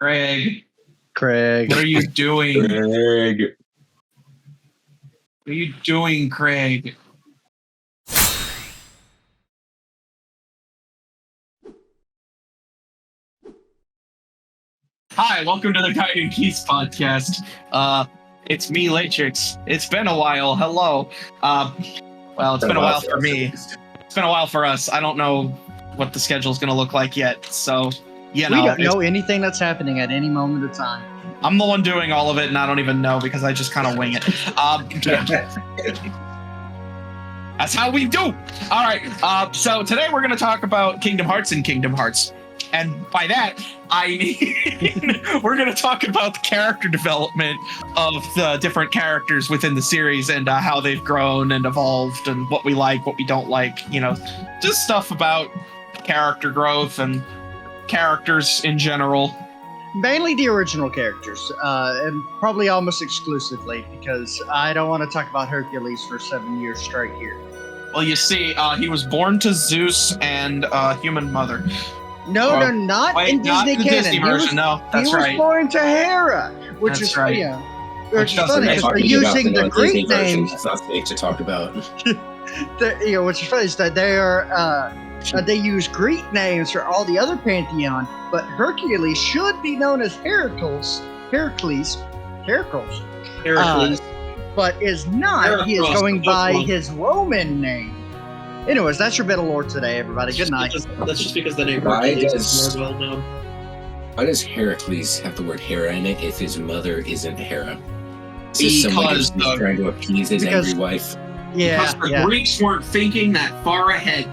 Craig. What are you doing? Craig. What are you doing, Craig? Hi, welcome to the Guiding Keys podcast. It's me, Latrix. It's been a while. Hello. Well, it's been a while for me. It's been a while for us. I don't know what the schedule's going to look like yet. So, we don't know anything that's happening at any moment of time. I'm the one doing all of it, and I don't even know because I just kind of wing it. That's how we do. All right. So today we're going to talk about Kingdom Hearts and Kingdom Hearts. And by that, I mean we're going to talk about the character development of the different characters within the series and how they've grown and evolved and what we like, what we don't like, just stuff about character growth and characters in general. Mainly the original characters, and probably almost exclusively, because I don't want to talk about Hercules for 7 years straight here. Well, you see, he was born to Zeus and human mother. No, they're not in Disney canon. Disney version, that's right. He was born to Hera, which is right. Which is funny because they're using the Greek names. That's not safe to talk about. Which is funny is that they use Greek names for all the other pantheon, but Hercules should be known as Heracles, but is not. Heracles, he is going by his Roman name. Anyways, that's your bit of lore today, everybody. Good night. That's just because the name Hercules is more well known. Why does Heracles have the word Hera in it if his mother isn't Hera? Is this someone who's trying to appease his angry wife? Because the Greeks weren't thinking that far ahead.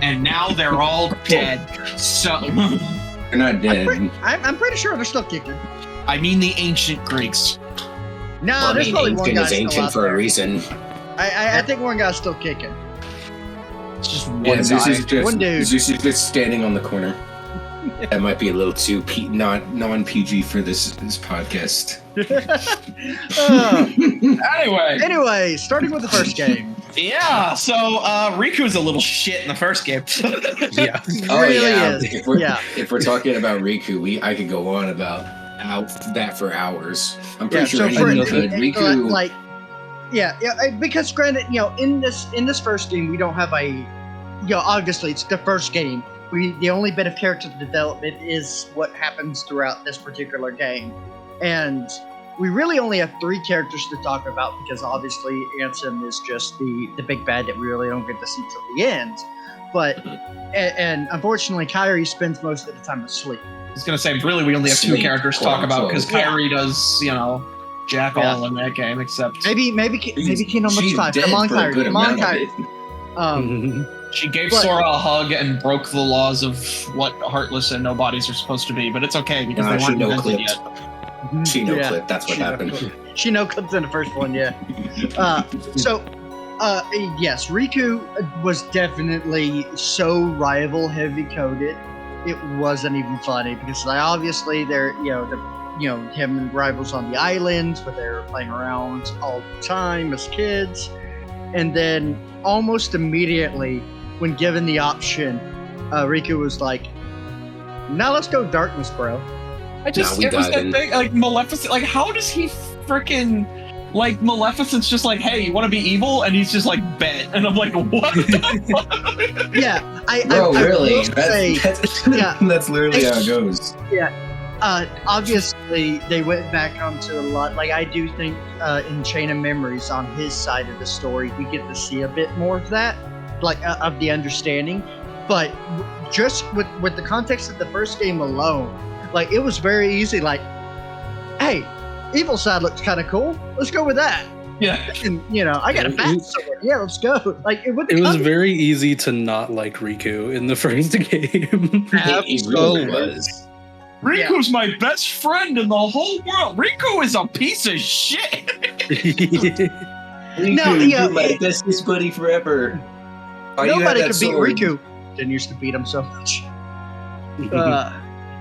And now they're all dead. So they're not dead. I'm pretty sure they're still kicking. I mean the ancient Greeks. No, there's probably one guy still ancient for a reason. I think one guy's still kicking. It's just one guy. One dude. Zeus is just standing on the corner. That might be a little too non-PG for this podcast. Anyway, starting with the first game. Yeah, so Riku's a little shit in the first game. Yeah. If we're talking about Riku, I could go on about that for hours. I'm pretty sure Riku. Because granted, in this first game, we don't have obviously it's the first game. The only bit of character development is what happens throughout this particular game, and we really only have 3 characters to talk about because obviously Ansem is just the big bad that we really don't get to see till the end. But and unfortunately, Kairi spends most of the time asleep. I was gonna say, really, we only have 2 characters to talk about because Kairi does, jack all in that game, except maybe Kingdom Hearts 5. Come on, Kairi. She gave Sora a hug and broke the laws of what Heartless and Nobodies are supposed to be, but it's okay because they weren't invented yet. She no-clipped, that's what happened. She no-clipped in the first one, yeah. Yes, Riku was definitely so rival heavy-coded, it wasn't even funny, because obviously they're, him and rivals on the islands, where they're playing around all the time as kids, and then almost immediately, when given the option, Riku was like, "Now let's go darkness, bro." It was that thing, Maleficent, how does he freaking, Maleficent's just like, "Hey, you want to be evil?" And he's just like, "Bet." And I'm like, what the fuck? Yeah, really? That's literally how it goes. Yeah. Obviously, they went back onto a lot. I do think in Chain of Memories, on his side of the story, we get to see a bit more of that, of the understanding. But just with the context of the first game alone, it was very easy. Hey, evil side looks kind of cool. Let's go with that. Yeah. And, I got a bat sword. Yeah, let's go. It was very easy to not like Riku in the first game. It really was. Riku's my best friend in the whole world. Riku is a piece of shit. Riku, my bestest buddy forever. Nobody could beat Riku. Didn't used to beat him so much.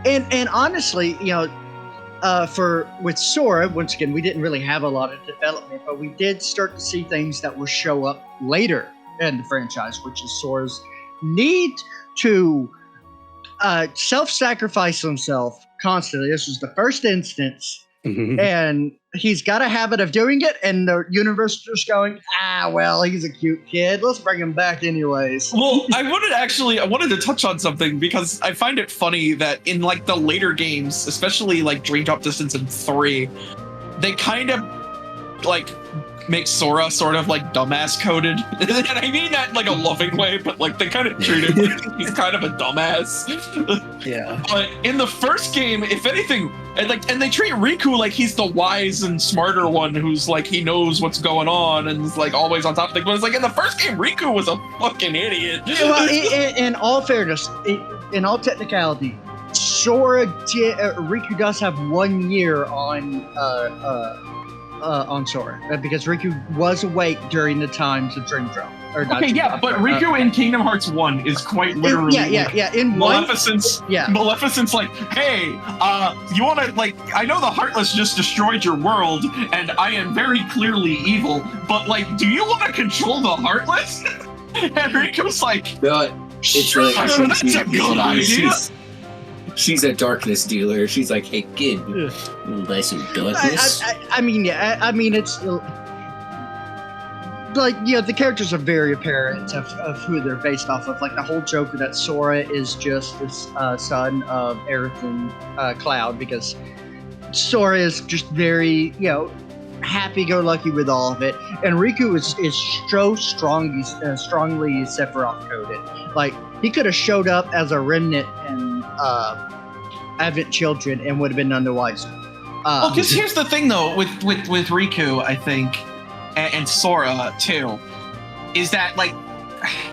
And honestly, with Sora, once again, we didn't really have a lot of development, but we did start to see things that will show up later in the franchise, which is Sora's need to self-sacrifice himself constantly. This was the first instance. And he's got a habit of doing it, and the universe is just going, well, he's a cute kid. Let's bring him back anyways. Well, I wanted to touch on something because I find it funny that in like the later games, especially like Dream Drop Distance and 3, they kind of like make Sora sort of like dumbass coded. And I mean that in like a loving way, but like they kind of treat him like he's kind of a dumbass. Yeah. But in the first game, if anything, and they treat Riku like he's the wise and smarter one who's like he knows what's going on and is like always on top of things. But it's like in the first game, Riku was a fucking idiot. Well, in all fairness, in all technicality, Riku does have 1 year on Sora because Riku was awake during the times of Dream Drop. But Riku in Kingdom Hearts 1 is quite literally in Maleficent's like, hey, you want to like, I know the Heartless just destroyed your world and I am very clearly evil, but like, do you want to control the Heartless? And Riku's like, it's really that's a good idea. She's a darkness dealer. She's like, hey, kid, you want to buy some darkness? I mean, it's like, the characters are very apparent of who they're based off of. Like the whole joke that Sora is just this son of Aerith and Cloud, because Sora is just very, happy-go-lucky with all of it, and Riku is so strongly Sephiroth coded. Like he could have showed up as a remnant and Advent Children and would have been none the wiser. Well, because here's the thing though with Riku, I think, and Sora too, is that like,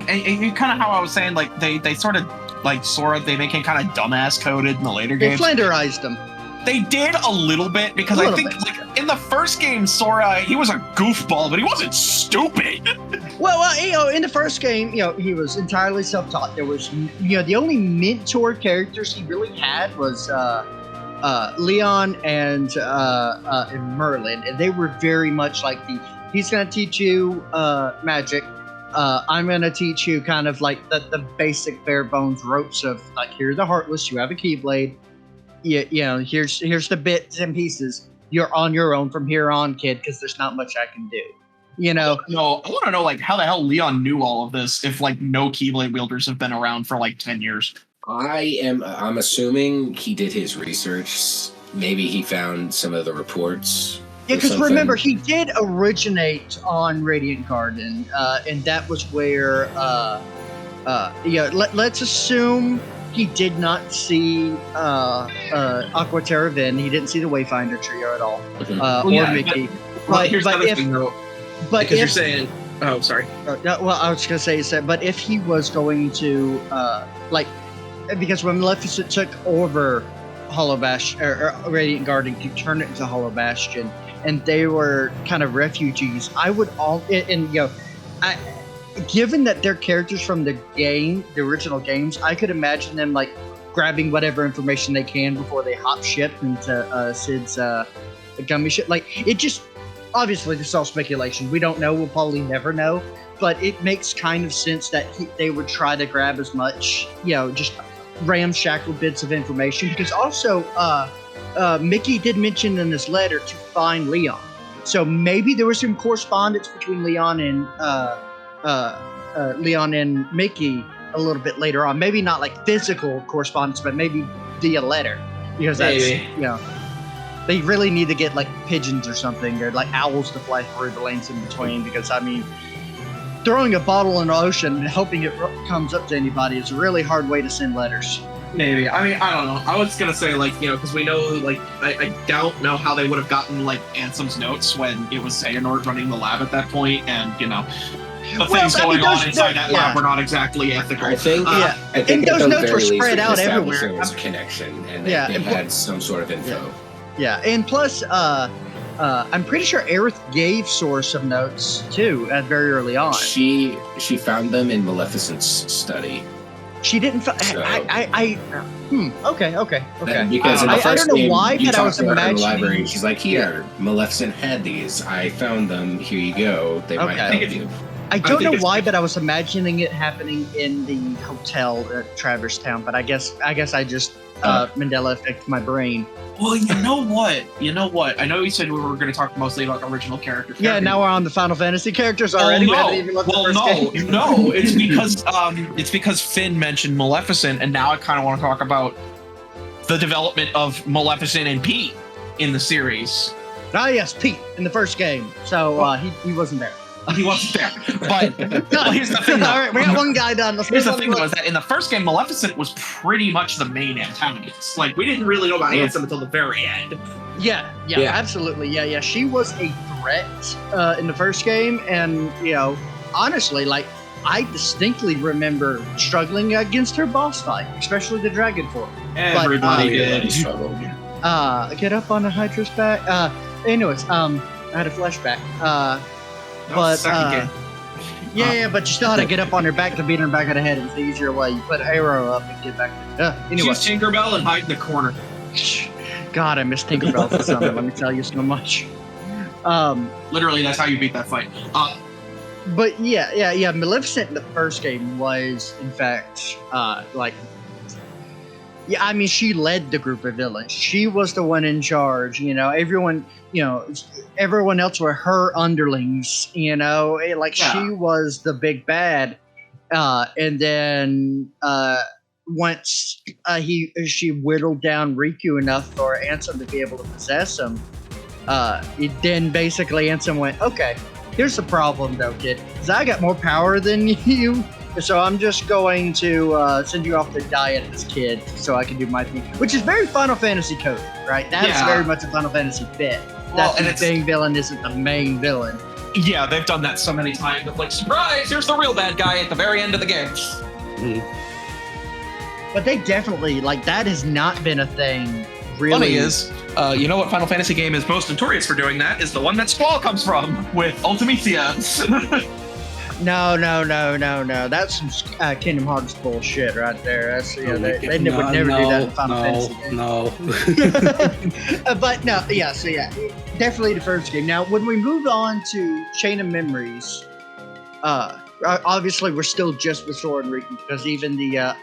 and kind of how I was saying, like they sort of like Sora, they make him kind of dumbass coded in the later games. They Flanderized him. They did a little bit because I think like in the first game, Sora, he was a goofball, but he wasn't stupid. Well, in the first game, he was entirely self-taught. There was, the only mentor characters he really had was Leon and Merlin, and they were very much like he's going to teach you magic. I'm going to teach you kind of like the basic bare bones ropes of like, here's the Heartless, you have a Keyblade. Here's the bits and pieces. You're on your own from here on, kid, because there's not much I can do. No, I want to know like how the hell Leon knew all of this if like no Keyblade wielders have been around for like 10 years. I'm assuming he did his research. Maybe he found some of the reports. Yeah, because remember, he did originate on Radiant Garden, and that was where let's assume he did not see Aqua Terra Ven. He didn't see the Wayfinder trio at all, or Mickey. Here's the other thing, though. But because you're saying, oh, sorry. Well, I was going to say, but if he was going to, because when Maleficent took over Hollow Bastion, or Radiant Garden, he turned it into Hollow Bastion, and they were kind of refugees, I would given that they're characters from the original games, I could imagine them like grabbing whatever information they can before they hop ship into Sid's gummy ship. Like it just, obviously this is all speculation. We don't know. We'll probably never know. But it makes kind of sense that they would try to grab as much, just ramshackle bits of information. Because also, Mickey did mention in this letter to find Leon. So maybe there was some correspondence between Leon and Mickey a little bit later on. Maybe not like physical correspondence, but maybe via letter. Because that's, they really need to get like pigeons or something, or like owls to fly through the lanes in between. Because I mean, throwing a bottle in the ocean and hoping it comes up to anybody is a really hard way to send letters. Maybe. I mean, I don't know. I was gonna say like, because we know like I don't know how they would have gotten like Ansem's notes when it was Xehanort running the lab at that point, and the things going on inside that lab were not exactly ethical. I think and those notes were spread out everywhere. There was a connection, and they had some sort of info. Yeah, and plus, I'm pretty sure Aerith gave Sora some notes too, very early on. She found them in Maleficent's study. She didn't. Okay. Because in the first I don't know game, why, but I was in the imagining. library. She's like, "Here, Maleficent had these. I found them. Here you go. They might help you." I don't know why, but I was imagining it happening in the hotel at Traverse Town. But I guess I just Mandela affected my brain. Well, you know what? I know you said we were going to talk mostly about original characters. Yeah, now we're on the Final Fantasy characters already. No. It's because Finn mentioned Maleficent, and now I kind of want to talk about the development of Maleficent and Pete in the series. Ah, yes, Pete in the first game. So he wasn't there. He wasn't there. But well, here's the thing. All right, we got one guy done. Here's the thing, though, is that in the first game, Maleficent was pretty much the main antagonist. Like, we didn't really know about Ansem until the very end. Yeah, absolutely. Yeah. She was a threat in the first game, and honestly, like, I distinctly remember struggling against her boss fight, especially the dragon form. Everybody did. Get up on the Hydra's back. Anyways, I had a flashback. But but you still had to get up on her back to beat her back of the head. It's the easier way. You put an arrow up and get back. Anyway, choose Tinkerbell and hide in the corner. God, I miss Tinkerbell for something. Let me tell you so much. Literally, that's how you beat that fight. But yeah. Maleficent in the first game was, in fact, I mean, she led the group of villains. She was the one in charge. Everyone else were her underlings. She was the big bad. And then once she whittled down Riku enough for Ansem to be able to possess him, then basically Ansem went, okay, here's the problem though, kid. Because I got more power than you. So I'm just going to send you off to die at this kid so I can do my thing. Which is very Final Fantasy code, right? That's very much a Final Fantasy bit. Well, the main villain isn't the main villain. Yeah, they've done that so many times. Of like, surprise, here's the real bad guy at the very end of the game. Mm-hmm. But they definitely, that has not been a thing, really. Funny is, you know what Final Fantasy game is most notorious for doing that? Is the one that Squall comes from, with Ultimisia. No. That's some Kingdom Hearts bullshit right there. That's they would never do that in Final Fantasy. No. But no, yeah. So yeah, definitely the first game. Now, when we move on to Chain of Memories, obviously we're still just with Sora and Riku because even the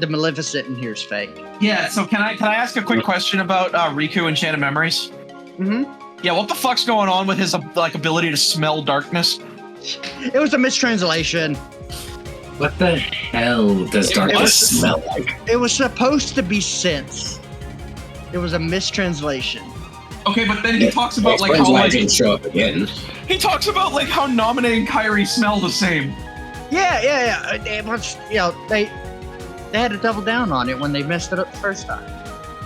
Maleficent in here is fake. Yeah. So can I ask a quick question about Riku and Chain of Memories? Mm-hmm. Yeah, what the fuck's going on with his ability to smell darkness? It was a mistranslation. What the hell does darkness smell like? It was supposed to be sense. It was a mistranslation. Okay, but then he talks about how it didn't show up again. He talks about how Naminé and Kairi smell the same. Yeah. It was, they had to double down on it when they messed it up the first time.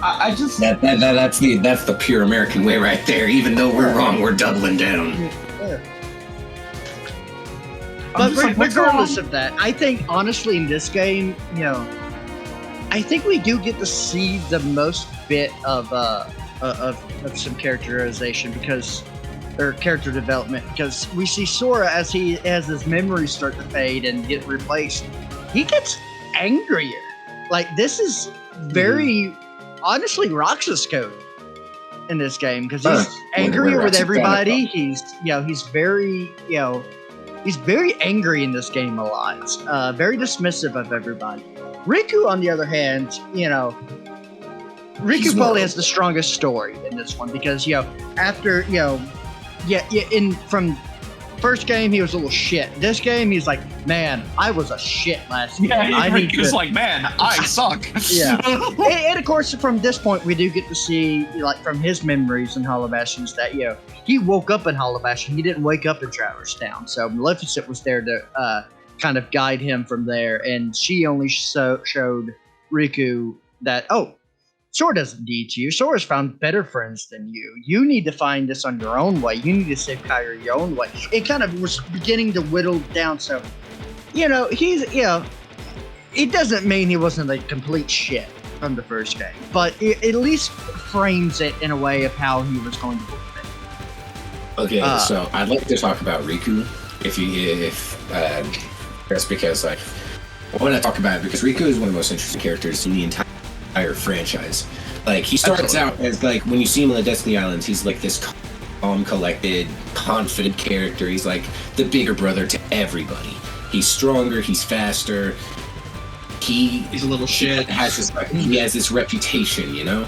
I just that's the pure American way right there. Even though we're wrong, we're doubling down. Yeah. But regardless of that, I think honestly in this game, I think we do get to see the most bit of some characterization or character development because we see Sora as his memories start to fade and get replaced. He gets angrier. This is very. Honestly, Roxas code in this game because he's angrier with everybody. He's very angry in this game a lot. Very dismissive of everybody. Riku, on the other hand, Riku probably has the strongest story in this one because after from first game he was a little shit. This game he's like, man, I was a shit last game. Yeah, he was like, man, I suck. Yeah, and of course from this point we do get to see from his memories in Hollow Bastions that he woke up in Hollow Bastion. He didn't wake up in Traverse Town. So Maleficent was there to kind of guide him from there, and she only showed Riku that Sora doesn't need you. Sora's found better friends than you. You need to find this on your own way. You need to save Kairi your own way. It kind of was beginning to whittle down. So, he's, it doesn't mean he wasn't a complete shit from the first game, but it at least frames it in a way of how he was going to do it. Okay, so I'd like to talk about Riku, just because I want to talk about it because Riku is one of the most interesting characters in the entire franchise. He starts out as when you see him on the Destiny Islands, he's this calm, collected, confident character. He's like the bigger brother to everybody. He's stronger. He's faster. He's a little shit. He has this reputation, you know?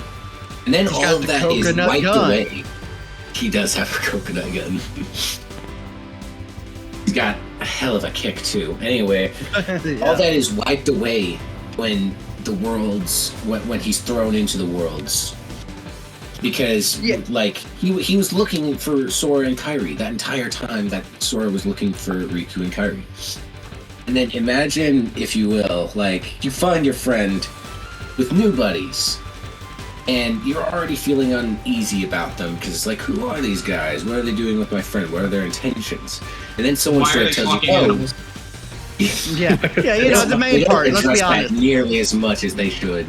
And then He's all of that is wiped away. He does have a coconut gun. He's got a hell of a kick, too. Anyway, all that is wiped away when when he's thrown into the worlds. Because, he was looking for Sora and Kairi that entire time that Sora was looking for Riku and Kairi. And then imagine, if you will, you find your friend with new buddies, and you're already feeling uneasy about them, because it's who are these guys? What are they doing with my friend? What are their intentions? And then someone tells you, yeah, the main part, let's be honest. Nearly as much as they should.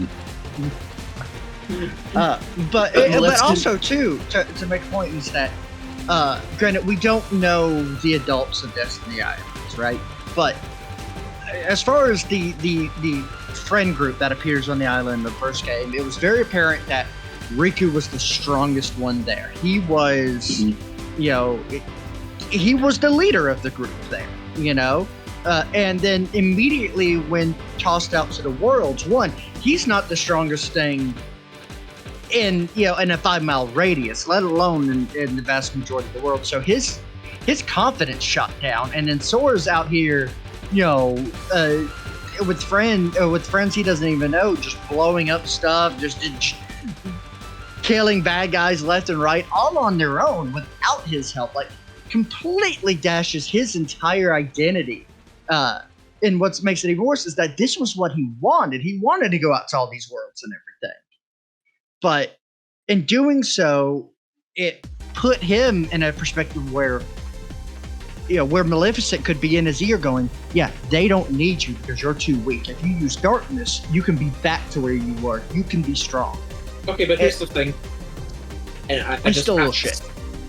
But also, too, to make a point is that, granted, we don't know the adults of Destiny Islands, right? But as far as the friend group that appears on the island in the first game, it was very apparent that Riku was the strongest one there. He was, he was the leader of the group there, and then immediately when tossed out to the worlds, he's not the strongest thing in a 5-mile radius, let alone in the vast majority of the world. So his confidence shot down, and then Sora's out here, with friends he doesn't even know, just blowing up stuff, just killing bad guys left and right, all on their own without his help. Completely dashes his entire identity. And what makes it even worse is that this was what he wanted. He wanted to go out to all these worlds and everything. But in doing so, it put him in a perspective where Maleficent could be in his ear going, they don't need you because you're too weak. If you use darkness, you can be back to where you were. You can be strong. Okay, but here's the thing. And I'm still a little shit.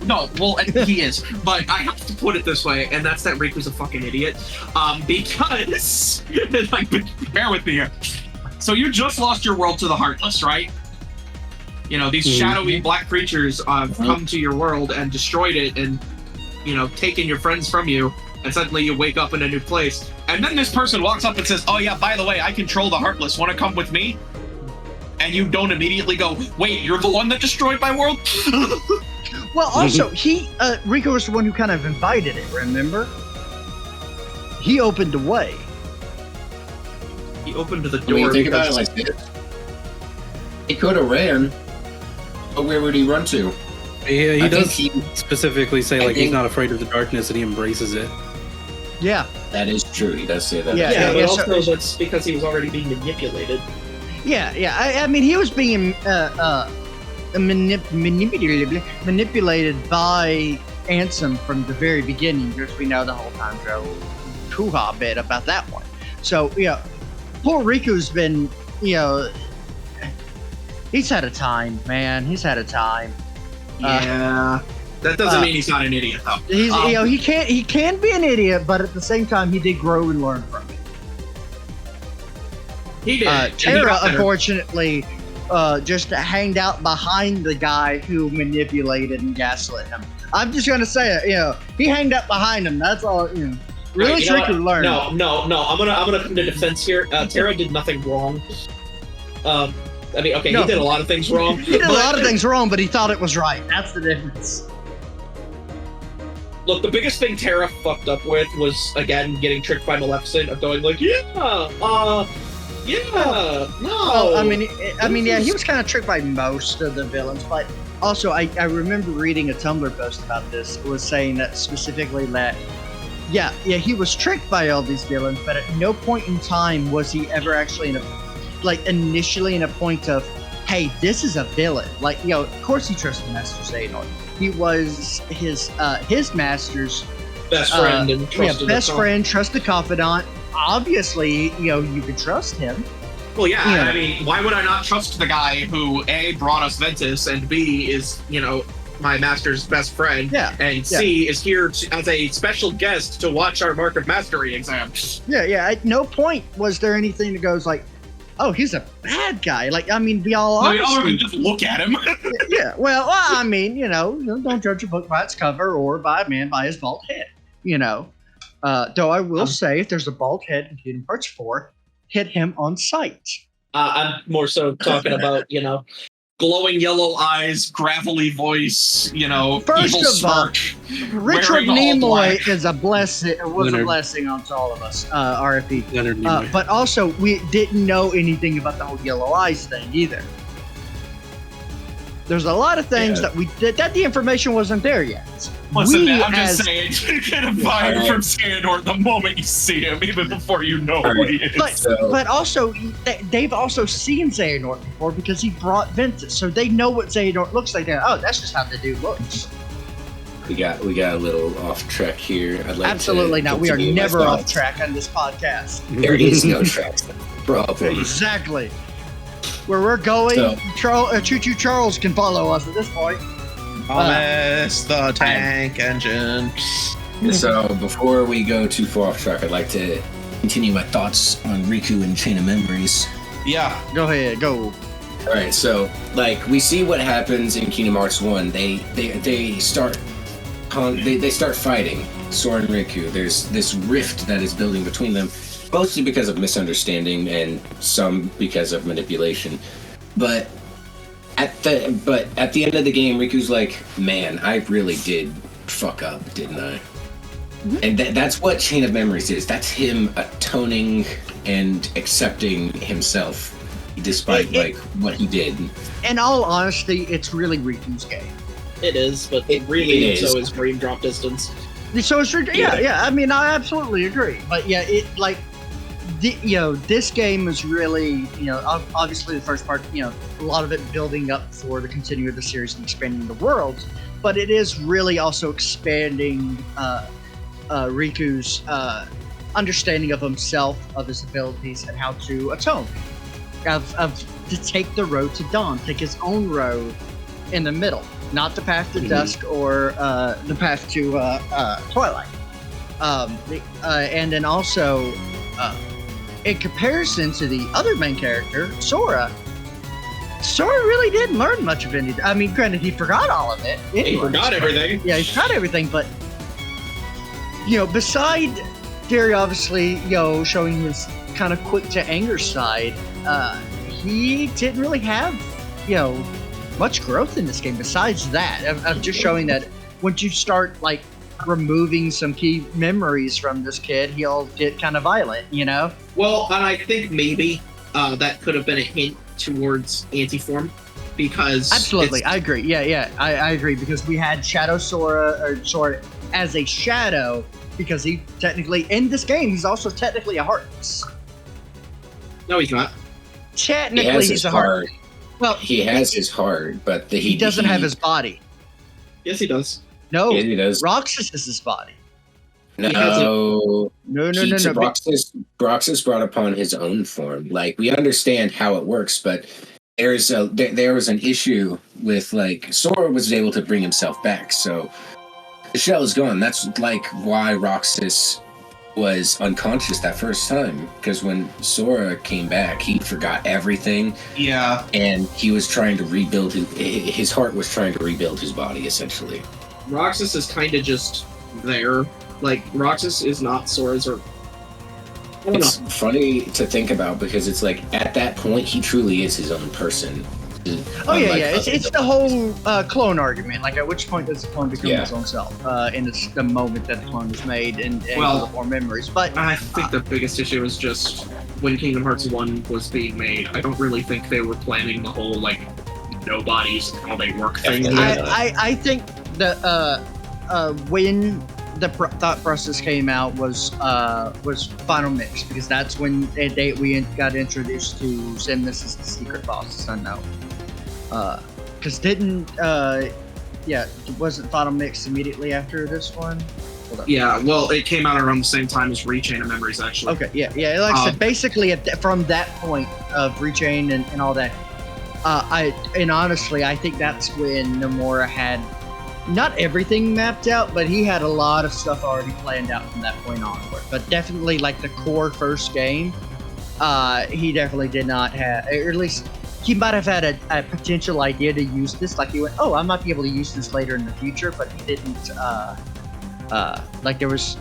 No, well, he is. But I have to put it this way, and that's that Riku's a fucking idiot. Because, bear with me here. So you just lost your world to the Heartless, right? These shadowy black creatures come to your world and destroyed it and, taking your friends from you, and suddenly you wake up in a new place. And then this person walks up and says, oh yeah, by the way, I control the Heartless. Want to come with me? And you don't immediately go, wait, you're the one that destroyed my world? Well, also, Riku was the one who kind of invited it, remember? He opened the way. He opened the door. When you think about it like this, he could have ran, but where would he run to? Yeah, he does specifically say he's not afraid of the darkness and he embraces it. Yeah. That is true. He does say that. Yeah, but also that's because he was already being manipulated. Yeah. I mean, he was being manipulated by Ansem from the very beginning, because we know the whole Tanjiro hoo-ha bit about that one. So, poor Riku's been, he's had a time, man. He's had a time. Yeah. That doesn't mean he's not an idiot, though. He's, he can be an idiot, but at the same time, he did grow and learn from it. He did. Terra, unfortunately, just hanged out behind the guy who manipulated and gaslit him. I'm just gonna say it. He hanged out behind him. That's all. Really, Riku learned. No. I'm gonna come to defense here. Terra did nothing wrong. He did a lot of things wrong. He did a lot of things wrong, but he thought it was right. That's the difference. Look, the biggest thing Terra fucked up with was, again, getting tricked by Maleficent of going no. Well, he was kind of tricked by most of the villains, but also I remember reading a Tumblr post about this. It was saying that specifically that, he was tricked by all these villains, but at no point in time was he ever actually initially in a point of, hey, this is a villain. Of course he trusted Master Xehanort. He was his master's best friend and trusted confidant. Obviously, you could trust him. Well, I mean, why would I not trust the guy who A, brought us Ventus, and B, is, my master's best friend, and C, is here as a special guest to watch our Mark of Mastery exam. At no point was there anything that goes oh, he's a bad guy. We all honestly... can just look at him. Yeah, well, I mean, don't judge a book by its cover or by a man by his bald head. Though I will say, if there's a bald head in Kingdom Hearts 4, hit him on sight. I'm more so talking about, glowing yellow eyes, gravelly voice, First evil of all, smirk. Richard wearing all Nimoy black. is a blessing. Was a Leonard. blessing on all of us. RFP. Leonard Nimoy. But also, we didn't know anything about the whole yellow eyes thing either. There's a lot of things that we did that the information wasn't there yet. Listen, We man, I'm as- just saying, you get a vibe from Xehanort the moment you see him, even before you know who he is. But also, they've also seen Xehanort before because he brought Ventus, so they know what Xehanort looks like. Oh, that's just how the dude looks. We got a little off track here. I'd like Absolutely to not. We are continue my never off thoughts. track on this podcast. There is no track. Problem. Exactly. Where we're going, So- Choo Choo Charles can follow us at this point. Thomas the Tank Engine. So before we go too far off track, I'd like to continue my thoughts on Riku and Chain of Memories. Yeah. Go ahead, go. All right, so we see what happens in Kingdom Hearts 1. They start fighting Sora and Riku. There's this rift that is building between them, mostly because of misunderstanding and some because of manipulation. But at the end of the game, Riku's like, "Man, I really did fuck up, didn't I?" And that's what Chain of Memories is. That's him atoning and accepting himself, despite what he did. In all honesty, it's really Riku's game. It is, but It really is. so is Brain Drop Distance. So it's yeah. I mean, I absolutely agree. But yeah, this game is really, obviously the first part, a lot of it building up for the continuing of the series and expanding the world, but it is really also expanding Riku's understanding of himself, of his abilities, and how to atone, to take the road to dawn, take his own road in the middle, not the path to dusk or the path to twilight. And then also, in comparison to the other main character, Sora really didn't learn much of anything. I mean, granted, he forgot all of it. He anyway. forgot everything. Yeah, he forgot everything, but beside Derry obviously, showing his kind of quick to anger side, he didn't really have, much growth in this game besides that. Of just showing that once you start removing some key memories from this kid, he'll get kind of violent, Well, and I think maybe that could have been a hint towards Antiform, because Absolutely, I agree. Yeah, I agree, because we had Shadow Sora, or Sora as a shadow, because he technically, in this game, he's also technically a Heartless. No, he's not. Technically, he's a Heartless. Well, He has his heart, but he doesn't have his body. Yes, he does. No, Yeah, he does. Roxas is his body. No, No. Broxus brought upon his own form. We understand how it works, but there was an issue with Sora was able to bring himself back, so the shell is gone. That's why Roxas was unconscious that first time, because when Sora came back, he forgot everything. Yeah. And he was trying to rebuild his heart was trying to rebuild his body, essentially. Roxas is kind of just there. Roxas is not Sora's, or I don't It's know. funny to think about, because it's at that point he truly is his own person. Oh yeah. Unlike It's others. the whole clone argument. At which point does the clone become Yeah. his own self? And it's the moment that the clone is made and Well- the more memories. But I think the biggest issue is just when Kingdom Hearts 1 was being made, I don't really think they were planning the whole nobodies and how they work thing. Yeah. I think the when the thought process came out was Final Mix, because that's when we got introduced to Xemnas as the secret boss unknown. Because wasn't Final Mix immediately after this one? Hold up. Yeah, well, it came out around the same time as Rechain of Memories, actually. Okay, yeah. Like I said, basically from that point of Rechain and all that, honestly, I think that's when Nomura had not everything mapped out, but he had a lot of stuff already planned out from that point onward. But definitely, the core first game, he definitely did not have, or at least he might have had a potential idea to use this. Like he went, oh, I might be able to use this later in the future, but he didn't. Like there was.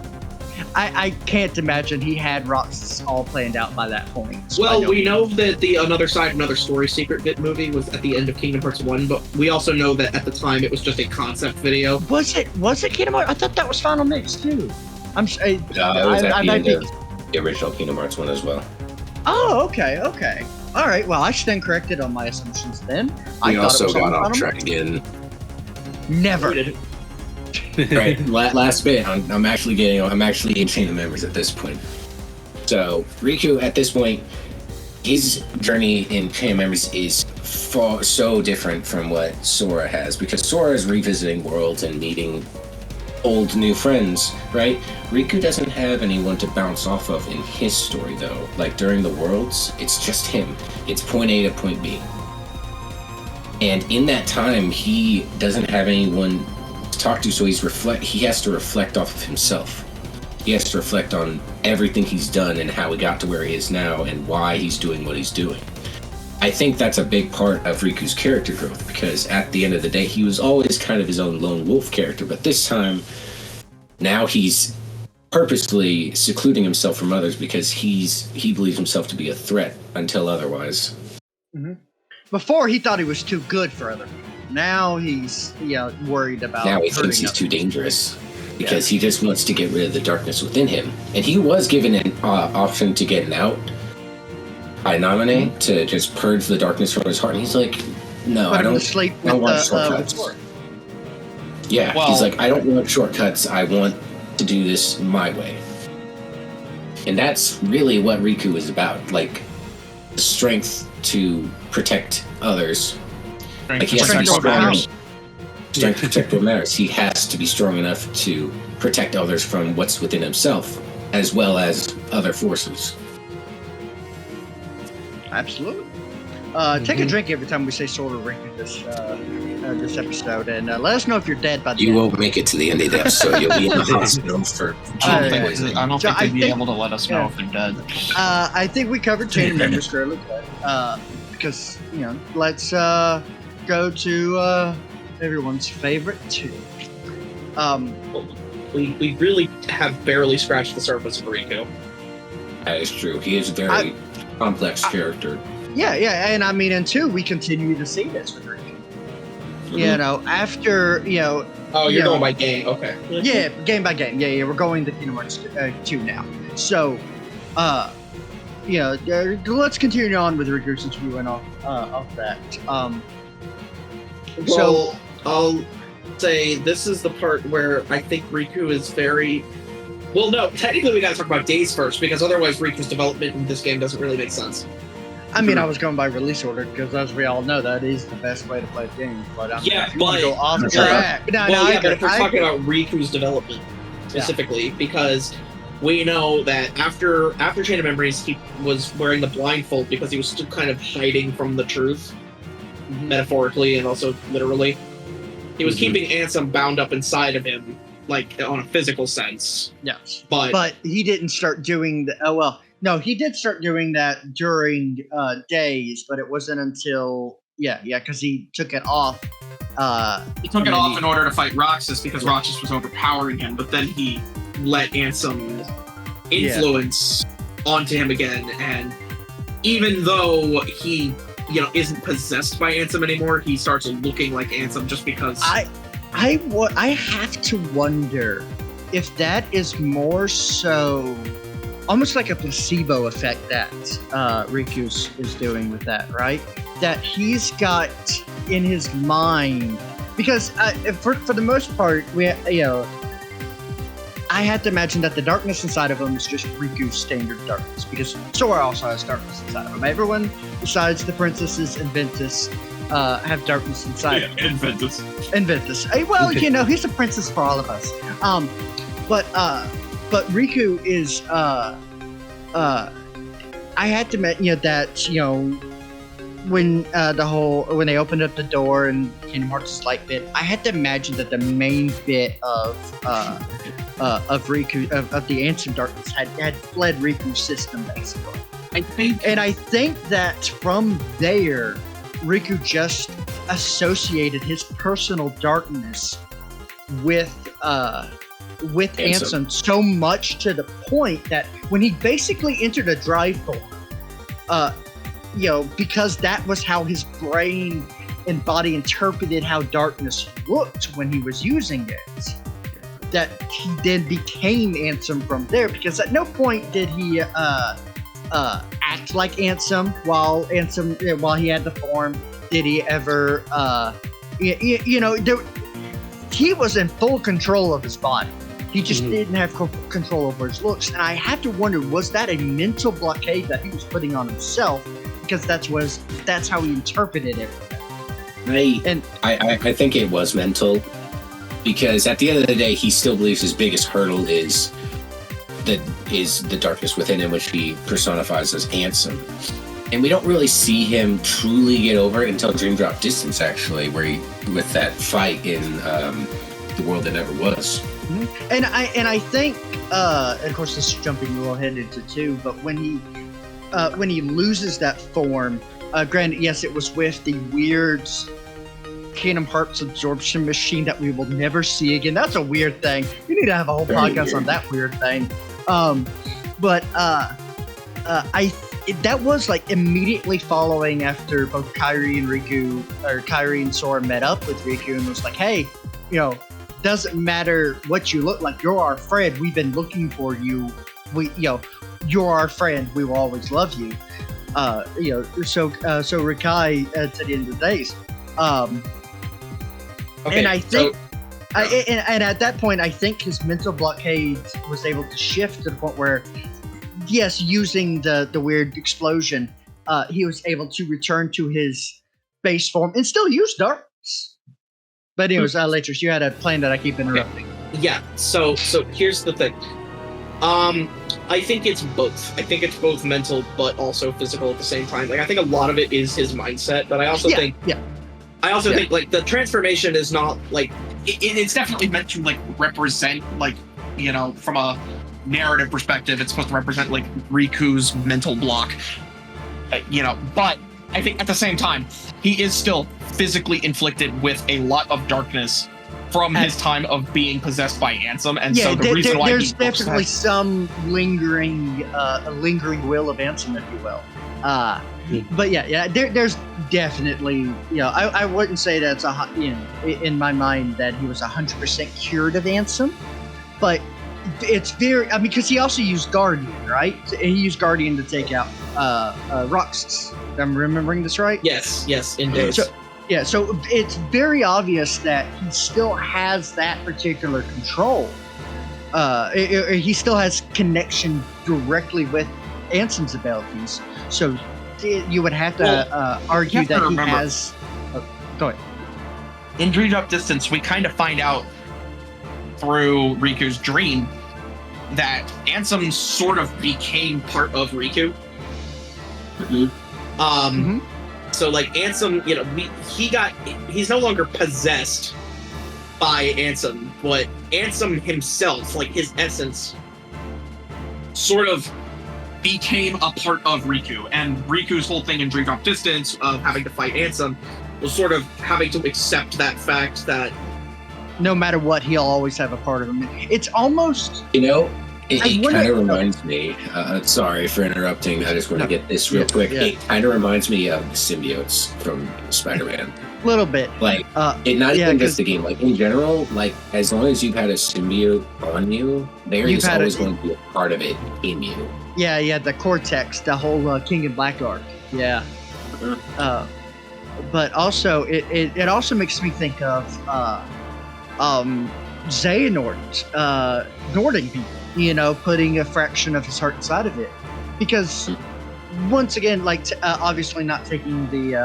I can't imagine he had Roxas all planned out by that point. So Well, we know that the Another Side, Another Story secret bit movie was at the end of Kingdom Hearts 1, but we also know that at the time it was just a concept video. Was it Kingdom Hearts? I thought that was Final Mix too. I'm. It was at the end of the original Kingdom Hearts 1 as well. Oh, okay. All right. Well, I stand corrected on my assumptions then. We also got off Final track Mix. again. Never. Right, last bit. I'm actually in Chain of Memories at this point. So Riku, at this point, his journey in Chain of Memories is so different from what Sora has, because Sora is revisiting worlds and meeting old new friends, right? Riku doesn't have anyone to bounce off of in his story, though. Like during the worlds, it's just him. It's point A to point B. And in that time, he doesn't have anyone to talk to, so he has to reflect off of himself. He has to reflect on everything he's done and how he got to where he is now and why he's doing what he's doing. I think that's a big part of Riku's character growth, because at the end of the day, he was always kind of his own lone wolf character, but this time, now he's purposely secluding himself from others because he believes himself to be a threat until otherwise. Mm-hmm. Before, he thought he was too good for other people. Now he's worried about. Now he thinks he's too dangerous because he just wants to get rid of the darkness within him. And he was given an option to get out by Naminé to just purge the darkness from his heart. And he's like, no, I don't want shortcuts. Yeah, well, he's like, I don't want shortcuts. I want to do this my way. And that's really what Riku is about. Like, the strength to protect others. Like he has to be strong. Strength to protect what matters. He has to be strong enough to protect others from what's within himself, as well as other forces. Absolutely. Take a drink every time we say Sword of Riku this episode, and let us know if you're dead by the end. You won't make it to the end of the episode. You'll be in the hospital for poisoning. I don't think they'd be able to let us know if they're dead. I think we covered Chain of Memories fairly good. Because, let's go to everyone's favorite two. We really have barely scratched the surface of Riku. That is true. He is a very complex character. Yeah, and I mean, in two, we continue to see this with Riku. Mm-hmm. After, Oh, you're going by game, okay. Yeah, game by game. Yeah, we're going to Kingdom Hearts 2 now. So, let's continue on with Riku since we went off that. So I'll say this is the part where I think Riku is very... Well, no, technically we gotta talk about days first, because otherwise Riku's development in this game doesn't really make sense. I mean, I was going by release order, because as we all know, that is the best way to play the game. But but go off track. But if we're talking about Riku's development specifically, because we know that after Chain of Memories, he was wearing the blindfold because he was still kind of hiding from the truth, metaphorically and also literally. He was keeping Ansem bound up inside of him, like on a physical sense. Yes, but he didn't start doing the. No, he did start doing that during days, but it wasn't until because he took it off. He took it off in order to fight Roxas because Roxas was overpowering him, but then he let Ansem influence onto him again, and even though he isn't possessed by Ansem anymore, he starts looking like Ansem just because. I have to wonder if that is more so almost like a placebo effect that Riku is doing with that, right? That he's got in his mind, because for the most part, I had to imagine that the darkness inside of him is just Riku's standard darkness, because Sora also has darkness inside of him. Everyone besides the princesses and Ventus have darkness inside of him. And Ventus. Well, he's a princess for all of us. But Riku is I had to admit that when they opened up the door and Kingdom Hearts light bit, I had to imagine that the main bit of Riku of the Ansem darkness had fled Riku's system basically. I think that from there Riku just associated his personal darkness with Ansem so much to the point that when he basically entered a drive form, because that was how his brain and body interpreted how darkness looked when he was using it, that he then became Ansem from there, because at no point did he act like Ansem while he had the form. Did he ever he was in full control of his body. He just didn't have control over his looks. And I have to wonder, was that a mental blockade that he was putting on himself? Because that's how he interpreted everything. I think it was mental, because at the end of the day, he still believes his biggest hurdle is the darkness within him, which he personifies as Ansem. And we don't really see him truly get over it until Dream Drop Distance, actually, with that fight in The World That Never Was. And I think, and of course, this is jumping a little ahead into 2, but when he loses that form, granted, yes, it was with the weird Kingdom Hearts absorption machine that we will never see again. That's a weird thing. We need to have a whole podcast on that weird thing. That was like immediately following after both Kairi and Sora met up with Riku and was like, hey, doesn't matter what you look like, you're our friend. We've been looking for you. You're our friend. We will always love you. So Rikai to the end of the days. Okay, and I think, and at that point, I think his mental blockade was able to shift to the point where, yes, using the weird explosion, he was able to return to his base form and still use darkness. But anyways, Latris, you had a plan that I keep interrupting. Yeah. So here's the thing. I think it's both. I think it's both mental but also physical at the same time. Like, I think a lot of it is his mindset, but I also think like the transformation is not like it's definitely meant to like represent, like, from a narrative perspective, it's supposed to represent like Riku's mental block, but I think at the same time he is still physically inflicted with a lot of darkness from his time of being possessed by Ansem, and so the reason why there's definitely some lingering will of Ansem, if you will. But there's definitely, I wouldn't say that's in my mind that he was 100% cured of Ansem, but it's very, because he also used Guardian, right? He used Guardian to take out Roxas. I'm remembering this right? Yes, indeed. So it's very obvious that he still has that particular control. He still has connection directly with Ansem's abilities. So you would have to argue that he has. Go ahead. In Dream Drop Distance, we kind of find out through Riku's dream that Ansem sort of became part of Riku. So like Ansem, he's no longer possessed by Ansem, but Ansem himself, like his essence, sort of became a part of Riku, and Riku's whole thing in Dream Drop Distance of having to fight Ansem was sort of having to accept that fact that no matter what, he'll always have a part of him. It's almost, it kind of reminds me, sorry for interrupting, I just want to get this real quick. Yeah. It kind of reminds me of the symbiotes from Spider-Man. A little bit. Like, not even just the game, like in general, like as long as you've had a symbiote on you, there is always going to be a part of it in you. Yeah, the Cortex, the whole King and Black arc. Yeah. But also, it also makes me think of Xehanort, Nording people, putting a fraction of his heart inside of it. Because, once again, like, obviously not taking the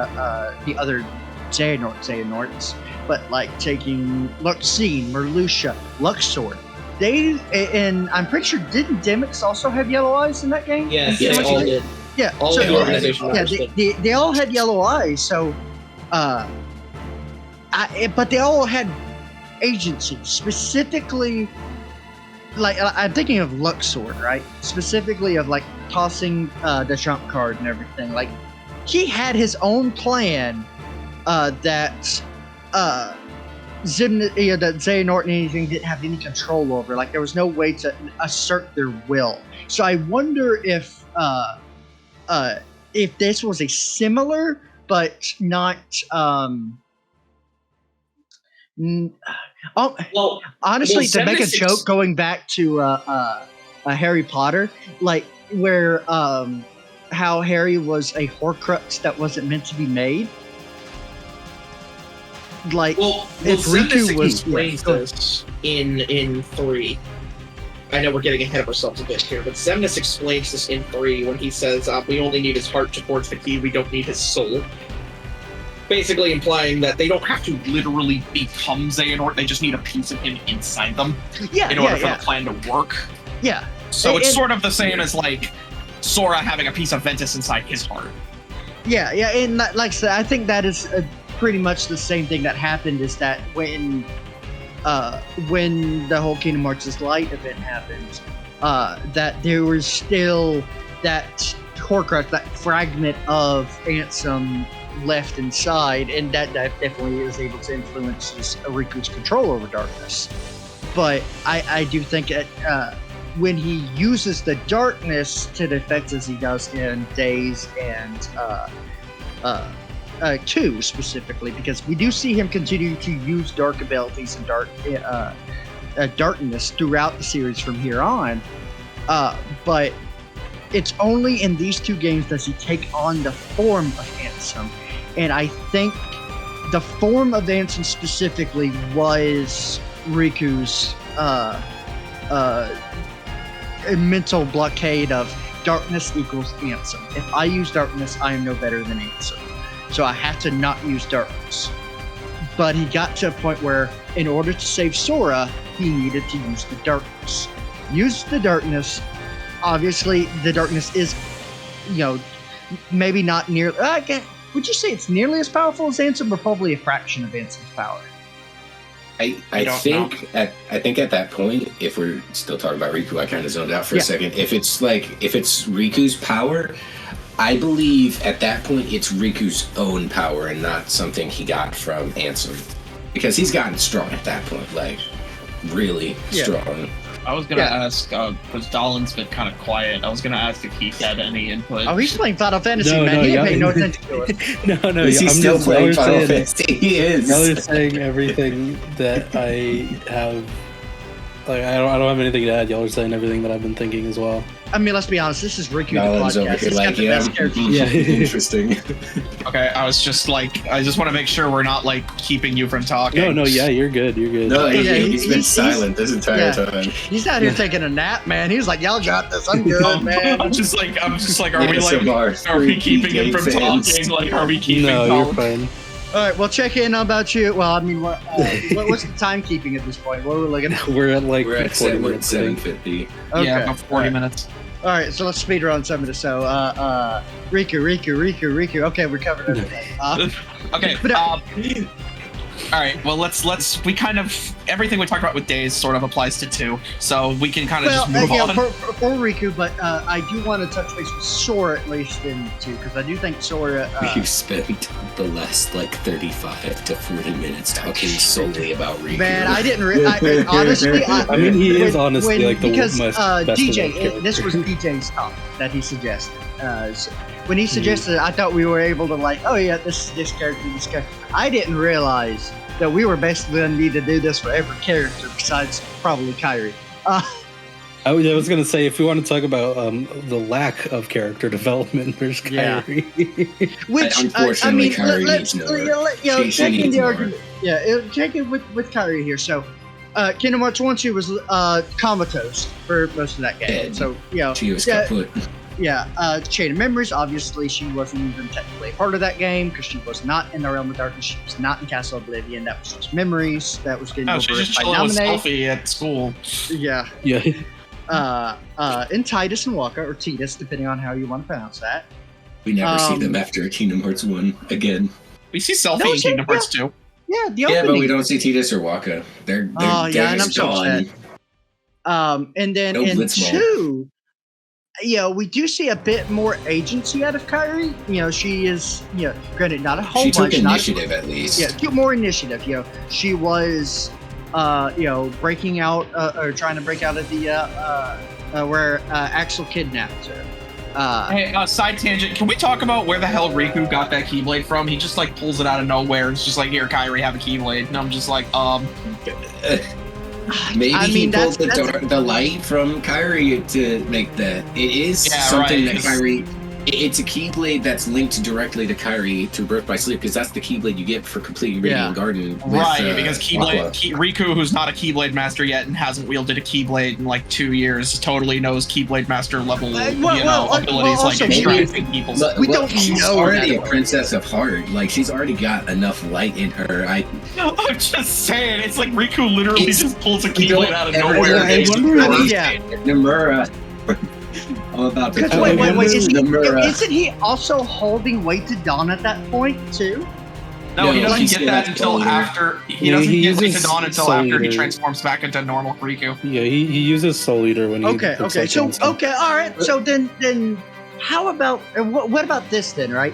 other Xehanorts, but like taking Luxine, Merlucia, Luxord. And I'm pretty sure, didn't Demyx also have yellow eyes in that game? Yeah, they all did. Yeah, all the organization. Yeah, they all had yellow eyes. So, but they all had agency. Specifically, like I'm thinking of Luxord, right? Specifically of like tossing the trump card and everything. Like he had his own plan that that Xehanort and anything didn't have any control over. Like there was no way to assert their will. So I wonder if this was a similar but not Well, honestly, to make a Xemnas joke going back to Harry Potter, like where how Harry was a Horcrux that wasn't meant to be made. Like, if Xemnas Riku was explains this in 3. I know we're getting ahead of ourselves a bit here, but Xemnas explains this in 3 when he says, we only need his heart to forge the key, we don't need his soul. Basically implying that they don't have to literally become Xehanort, they just need a piece of him inside them in order for the plan to work. Yeah. So it's sort of the same as like Sora having a piece of Ventus inside his heart. Yeah, and like I said, I think that is pretty much the same thing that happened. Is that when the whole Kingdom Hearts Light event happened, that there was still that Horcrux, that fragment of Ansem left inside, and that definitely is able to influence Riku's control over darkness. But I do think that when he uses the darkness to the effect as he does in Days and 2 specifically, because we do see him continue to use dark abilities and darkness throughout the series from here on. But it's only in these 2 games does he take on the form of Ansem. And I think the form of Ansem specifically was Riku's mental blockade of darkness equals Ansem. If I use darkness, I am no better than Ansem. So I have to not use darkness. But he got to a point where, in order to save Sora, he needed to use the darkness. Use the darkness. Obviously, the darkness is, maybe not nearly... would you say it's nearly as powerful as Ansem, or probably a fraction of Ansem's power? I think at that point, if we're still talking about Riku, I kind of zoned out for a second. If it's Riku's power, I believe at that point it's Riku's own power and not something he got from Ansem, because he's gotten strong at that point, like really strong. I was gonna ask, because Dalin's been kind of quiet. I was gonna ask if he had any input. Oh, he's playing Final Fantasy, man. He ain't paying no attention to it. No. He's still playing Final Fantasy. He is. Y'all are saying everything that I have. Like, I don't have anything to add. Y'all are saying everything that I've been thinking as well. I mean, let's be honest. This is Riku Nolan's the over podcast. here He's like, got the best character. Interesting. Okay, I just want to make sure we're not like keeping you from talking. No, you're good. No, he's been silent this entire time. He's out here taking a nap, man. He's like, y'all got this. I'm good, man. I'm just like, are we keeping him from talking? Like, are we keeping? No, you're fine. All right, we'll check in about you. Well, I mean, what's the timekeeping at this point? What are we looking at? We're at 7:50. Okay. Yeah, about 40 minutes. All right, so let's speed run some of this. So, Riku. Okay, we covered everything. Okay. All right. Well, we kind of everything we talked about with Days sort of applies to 2, so we can kind of just move on. For Riku, but I do want to touch base with Sora at least in 2, because I do think Sora. We've spent the last 35 to 40 minutes talking solely about Riku. Man, I didn't. Honestly, I mean, he is honestly because most DJ. This was DJ's talk that he suggested. So when he suggested it, I thought we were able to this character. I didn't realize that we were basically going to need to do this for every character besides probably Kairi. I was going to say, if we want to talk about the lack of character development, there's Kairi. Which, unfortunately, Kairi needs more. She needs more. Take it with Kairi here. So, Kingdom Hearts 1, she was comatose for most of that game. Dead. So, she was kaput. Chain of Memories, obviously she wasn't even technically a part of that game because she was not in the Realm of Darkness, she was not in Castle Oblivion, that was just memories, that was getting over she's just by chilling with Naminé. Selphie at school. Yeah. And Tidus and Waka, or Tidus, depending on how you want to pronounce that. We never see them after Kingdom Hearts 1 again. We see Selphie in Kingdom Hearts 2. Yeah, the opening. But we don't see Tidus or Waka. They're and I'm just so gone. upset. And then No in Blitzball. 2, we do see a bit more agency out of Kairi. She is, granted, not a whole She bunch. took initiative at least. Yeah, more initiative. She was, breaking out or trying to break out of the where Axel kidnapped her. Hey, side tangent. Can we talk about where the hell Riku got that Keyblade from? He just like pulls it out of nowhere. It's just like, here, Kairi, have a Keyblade, and I'm just like, Maybe he pulled the light from Kairi to make that. It is something that Kairi. It's a Keyblade that's linked directly to Kairi to Birth by Sleep, because that's the Keyblade you get for completing Radiant Garden. With, because Riku, who's not a Keyblade master yet and hasn't wielded a Keyblade in like 2 years, totally knows Keyblade master level abilities like extracting people. We don't she's know already a princess of heart. Like, she's already got enough light in her. I'm just saying, it's like Riku literally just pulls a Keyblade out of nowhere. Nomura. I'm about to wait, isn't he also holding Way to Dawn at that point too? No, he doesn't get that until after. He doesn't get Way to Dawn until after he transforms back into normal Riku. Yeah, he uses Soul Eater when he. Okay, all right. So then, how about what about this then, right?